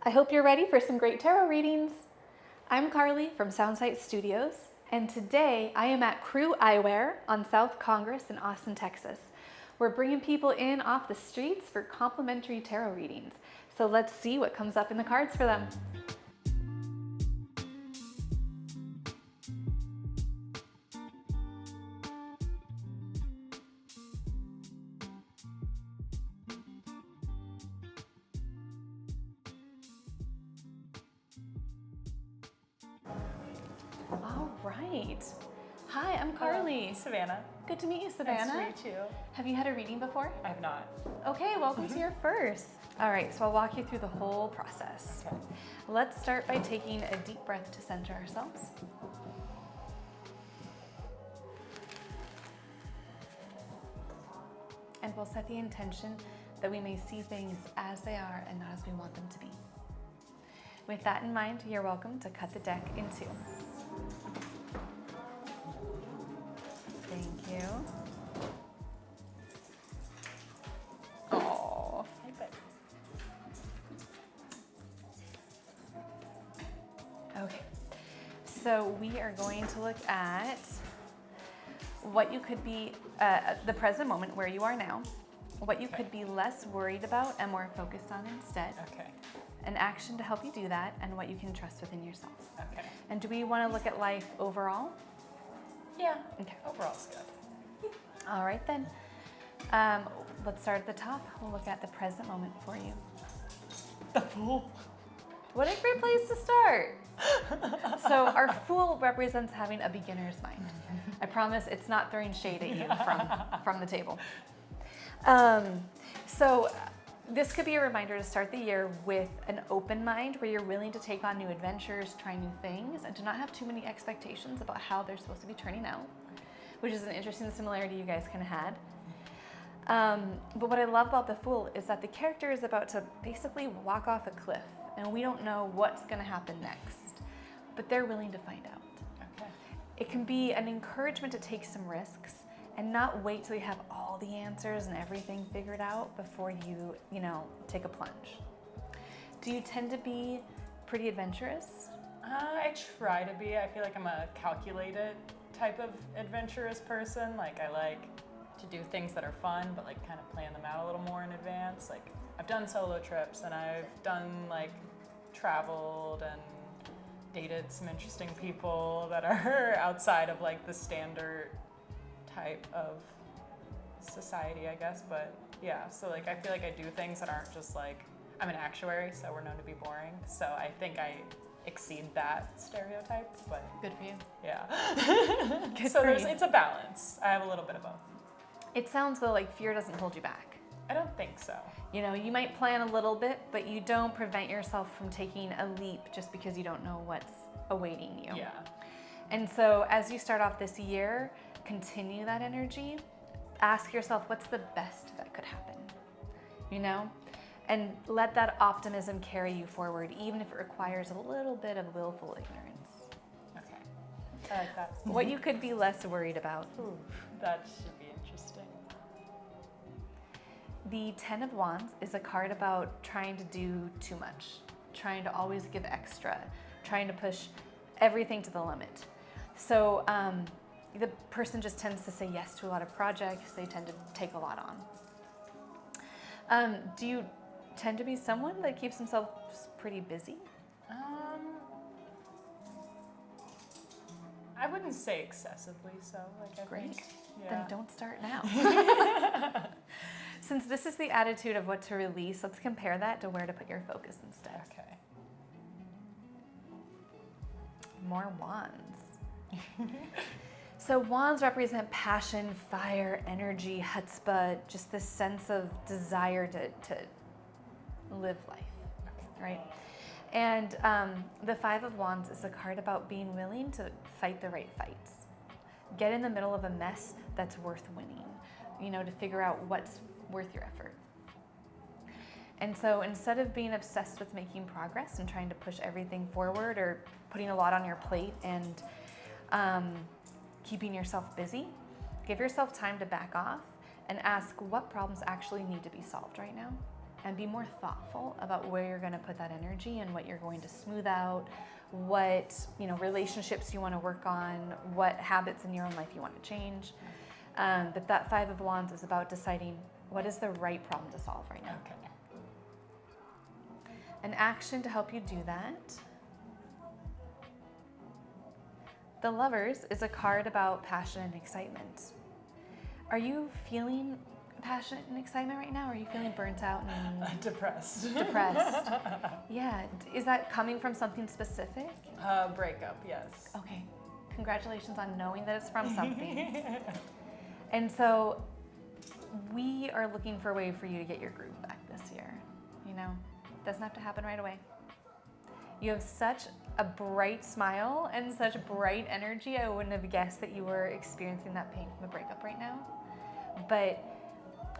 I hope you're ready for some great tarot readings. I'm Carly from Soundsight Studios, and today I am at Krewe Eyeware on South Congress in Austin, Texas. We're bringing people in off the streets for complimentary tarot readings. So let's see what comes up in the cards for them. All right. Hi, I'm Carly. Hello, Savannah. Good to meet you, Savannah. Nice to meet you. Have you had a reading before? I have not. Okay, welcome to your first. All right, so I'll walk you through the whole process. Okay. Let's start by taking a deep breath to center ourselves. And we'll set the intention that we may see things as they are and not as we want them to be. With that in mind, you're welcome to cut the deck in two. Thank you. Oh. Okay. So we are going to look at what you could be, the present moment where you are now, what you could be less worried about and more focused on instead. Okay. An action to help you do that, and what you can trust within yourself. Okay. And do we want to look at life overall? Yeah. Okay. Overall's good. All right then. Let's start at the top. We'll look at the present moment for you. The Fool. What a great place to start. So our Fool represents having a beginner's mind. I promise it's not throwing shade at you from the table. So this could be a reminder to start the year with an open mind where you're willing to take on new adventures, try new things, and to not have too many expectations about how they're supposed to be turning out, which is an interesting similarity you guys kind of had. But what I love about the Fool is that the character is about to basically walk off a cliff, and we don't know what's going to happen next, but they're willing to find out. Okay. It can be an encouragement to take some risks and not wait till you have all the answers and everything figured out before you take a plunge. Do you tend to be pretty adventurous? I try to be. I feel like I'm a calculated type of adventurous person. Like I like to do things that are fun, but like kind of plan them out a little more in advance. Like I've done solo trips and I've done like traveled and dated some interesting people that are outside of like the standard type of society, I guess. But yeah, so like I feel like I do things that aren't just like, I'm an actuary, so we're known to be boring. So I think I exceed that stereotype, but Good for you. yeah. Good So for you. it's a balance. I have a little bit of both. It sounds though like fear doesn't hold you back. I don't think so. You might plan a little bit, but you don't prevent yourself from taking a leap just because you don't know what's awaiting you. Yeah. And so as you start off this year, continue that energy. Ask yourself, what's the best that could happen? And let that optimism carry you forward, even if it requires a little bit of willful ignorance. Okay. I like that. What you could be less worried about. Ooh, that should be interesting. The Ten of Wands is a card about trying to do too much, trying to always give extra, trying to push everything to the limit. So the person just tends to say yes to a lot of projects. They tend to take a lot on. Do you tend to be someone that keeps themselves pretty busy? I wouldn't say excessively so. Like I Great. think, Then yeah. don't start now. Since this is the attitude of what to release, let's compare that to where to put your focus instead. Okay. More wands. So wands represent passion, fire, energy, chutzpah, just this sense of desire to live life, right? And the Five of Wands is a card about being willing to fight the right fights. Get in the middle of a mess that's worth winning, to figure out what's worth your effort. And so instead of being obsessed with making progress and trying to push everything forward or putting a lot on your plate and keeping yourself busy, give yourself time to back off and ask what problems actually need to be solved right now and be more thoughtful about where you're going to put that energy and what you're going to smooth out, what, relationships you want to work on, what habits in your own life you want to change. But that Five of Wands is about deciding what is the right problem to solve right now. Okay. An action to help you do that. The Lovers is a card about passion and excitement. Are you feeling passion and excitement right now? Or are you feeling burnt out and Depressed. Yeah. Is that coming from something specific? Breakup, yes. Okay. Congratulations on knowing that it's from something. And so we are looking for a way for you to get your groove back this year. Doesn't have to happen right away. You have such a bright smile and such bright energy. I wouldn't have guessed that you were experiencing that pain from a breakup right now. But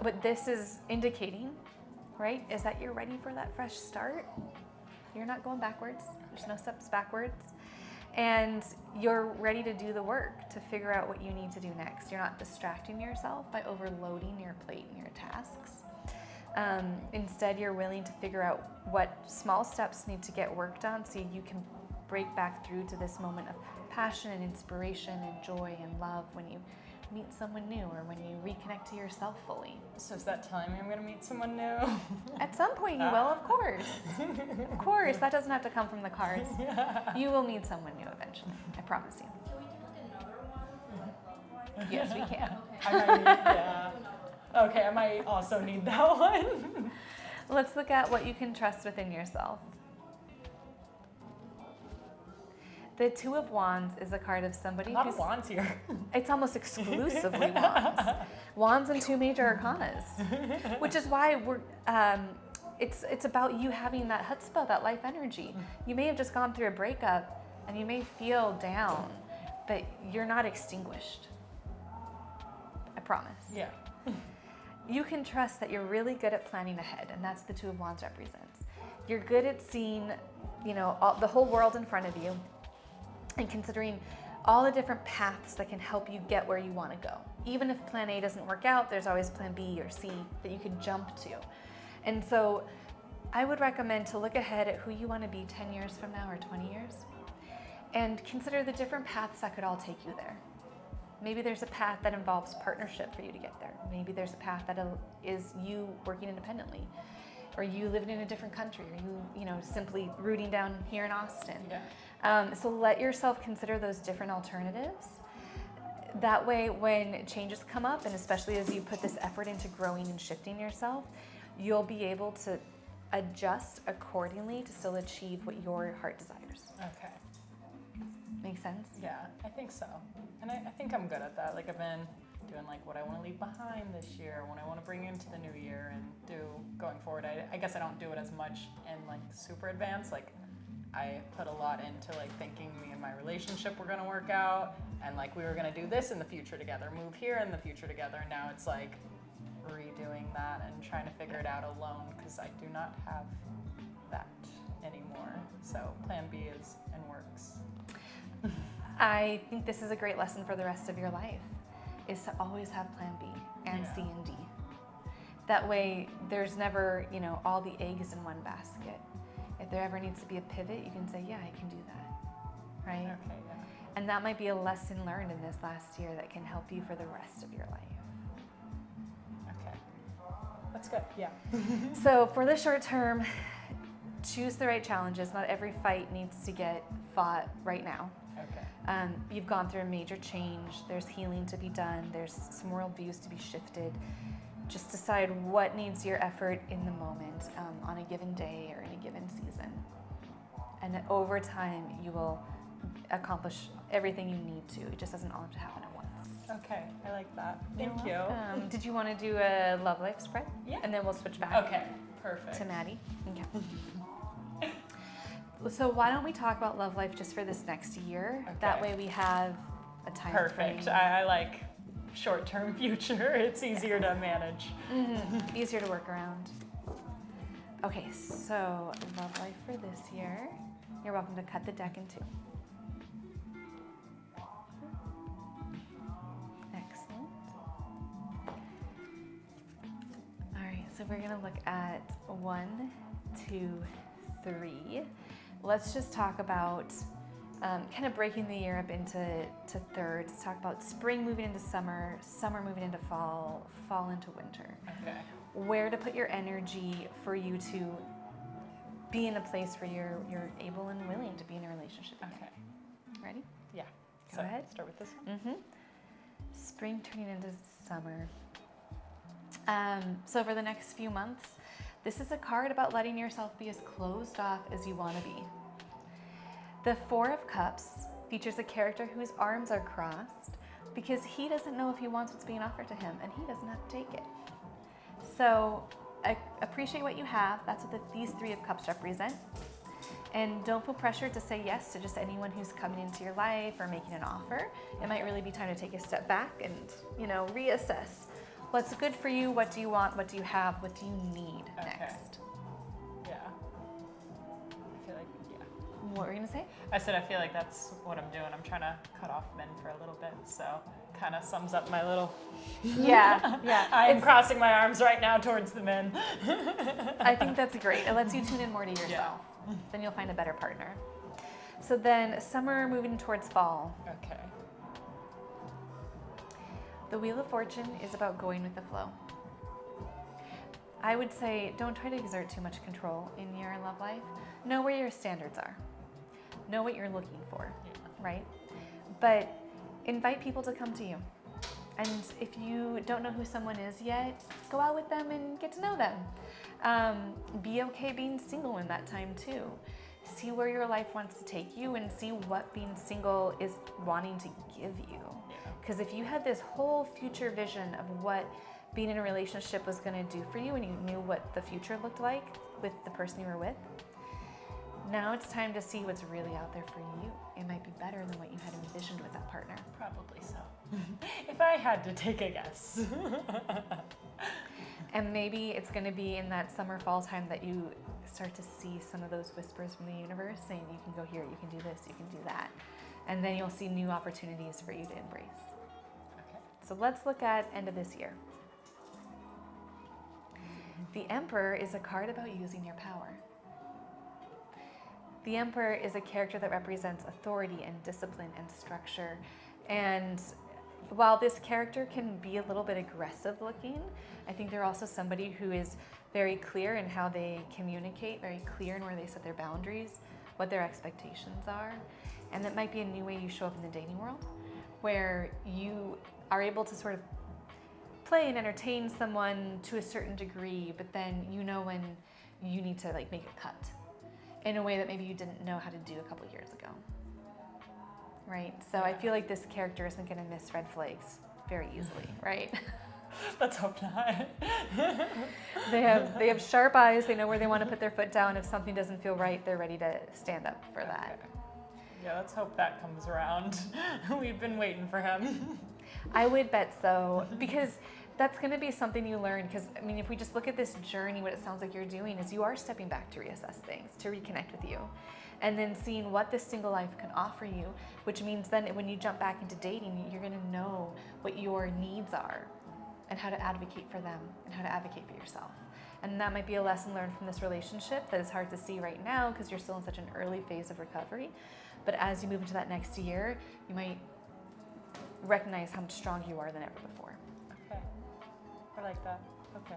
what this is indicating, right, is that you're ready for that fresh start. You're not going backwards. There's no steps backwards. And you're ready to do the work to figure out what you need to do next. You're not distracting yourself by overloading your plate and your tasks. Instead, you're willing to figure out what small steps need to get worked on so you can break back through to this moment of passion and inspiration and joy and love when you meet someone new or when you reconnect to yourself fully. So is that telling me I'm going to meet someone new? At some point you will, of course. Of course, that doesn't have to come from the cards. You will meet someone new eventually, I promise you. Can we do like another one for like love life? Yes, we can. I might, Okay, I might also need that one. Let's look at what you can trust within yourself. The Two of Wands is a card of somebody A lot who's... of wands here. It's almost exclusively wands. Wands and two major arcanas, which is why it's about you having that chutzpah, that life energy. You may have just gone through a breakup and you may feel down, but you're not extinguished. I promise. Yeah. You can trust that you're really good at planning ahead, and that's the Two of Wands represents. You're good at seeing, the whole world in front of you and considering all the different paths that can help you get where you want to go. Even if plan A doesn't work out, there's always plan B or C that you can jump to. And so I would recommend to look ahead at who you want to be 10 years from now or 20 years and consider the different paths that could all take you there. Maybe there's a path that involves partnership for you to get there. Maybe there's a path that is you working independently, or you living in a different country, or you simply rooting down here in Austin. Yeah. So let yourself consider those different alternatives. That way, when changes come up, and especially as you put this effort into growing and shifting yourself, you'll be able to adjust accordingly to still achieve what your heart desires. Okay. Make sense? Yeah, I think so. And I think I'm good at that. Like I've been doing like what I want to leave behind this year, what I want to bring into the new year and do going forward. I guess I don't do it as much in like super advanced. Like I put a lot into like thinking me and my relationship were going to work out and like we were going to do this in the future together, move here in the future together. And now it's like redoing that and trying to figure it out alone because I do not have that anymore. So plan B is and works. I think this is a great lesson for the rest of your life, is to always have plan B and C and D. That way there's never, all the eggs in one basket. If there ever needs to be a pivot, you can say, yeah, I can do that, right? Okay, yeah. And that might be a lesson learned in this last year that can help you for the rest of your life. Okay. That's good, yeah. So for the short term, choose the right challenges. Not every fight needs to get fought right now. Okay. You've gone through a major change. There's healing to be done. There's some worldviews to be shifted. Just decide what needs your effort in the moment, on a given day or in a given season. And over time, you will accomplish everything you need to. It just doesn't all have to happen at once. Okay, I like that. Thank you. You're welcome. Did you want to do a love life spread? Yeah. And then we'll switch back Okay, perfect. to Maddie. Okay. So why don't we talk about love life just for this next year? Okay. That way we have a time Perfect. frame. I like short-term future. It's easier to manage. Mm-hmm. Easier to work around. Okay, so love life for this year. You're welcome to cut the deck in two. Excellent. All right, so So we're gonna look at 1, 2, 3. Let's just talk about kind of breaking the year up into thirds. Talk about spring moving into summer, summer moving into fall, fall into winter. Okay. Where to put your energy for you to be in a place where you're able and willing to be in a relationship again. Okay. Ready? Yeah. Go So ahead. start with this one. Mm-hmm. Spring turning into summer. So for the next few months, this is a card about letting yourself be as closed off as you want to be. The 4 of Cups features a character whose arms are crossed because he doesn't know if he wants what's being offered to him, and he doesn't have to take it. So appreciate what you have. That's what these 3 of Cups represent. And don't feel pressured to say yes to just anyone who's coming into your life or making an offer. It might really be time to take a step back and, reassess. What's good for you? What do you want? What do you have? What do you need next? Yeah. I feel like, yeah. What were you gonna say? I said I feel like that's what I'm doing. I'm trying to cut off men for a little bit, so kind of sums up my little... Yeah. I am crossing my arms right now towards the men. I think that's great. It lets you tune in more to yourself. Then you'll find a better partner. So then summer moving towards fall. Okay. The Wheel of Fortune is about going with the flow. I would say don't try to exert too much control in your love life. Know where your standards are. Know what you're looking for, right? But invite people to come to you. And if you don't know who someone is yet, go out with them and get to know them. Be okay being single in that time too. See where your life wants to take you and see what being single is wanting to give you. Because if you had this whole future vision of what being in a relationship was going to do for you and you knew what the future looked like with the person you were with, now it's time to see what's really out there for you. It might be better than what you had envisioned with that partner. Probably so. If I had to take a guess. And maybe it's going to be in that summer fall time that you start to see some of those whispers from the universe saying you can go here, you can do this, you can do that. And then you'll see new opportunities for you to embrace. Okay. So let's look at end of this year. The Emperor is a card about using your power. The Emperor is a character that represents authority and discipline and structure. And while this character can be a little bit aggressive looking, I think they're also somebody who is very clear in how they communicate, very clear in where they set their boundaries, what their expectations are. And that might be a new way you show up in the dating world, where you are able to sort of play and entertain someone to a certain degree, but then you know when you need to make a cut in a way that maybe you didn't know how to do a couple years ago. Right? So I feel like this character isn't going to miss red flags very easily, right? Let's hope not. They have sharp eyes. They know where they want to put their foot down. If something doesn't feel right, they're ready to stand up for that. Okay. Yeah, let's hope that comes around. We've been waiting for him. I would bet so, because that's going to be something you learn. Because, if we just look at this journey, what it sounds like you're doing is you are stepping back to reassess things, to reconnect with you, and then seeing what this single life can offer you, which means then when you jump back into dating, you're going to know what your needs are and how to advocate for them and how to advocate for yourself. And that might be a lesson learned from this relationship that is hard to see right now because you're still in such an early phase of recovery. But as you move into that next year, you might recognize how much stronger you are than ever before. Okay. I like that. Okay.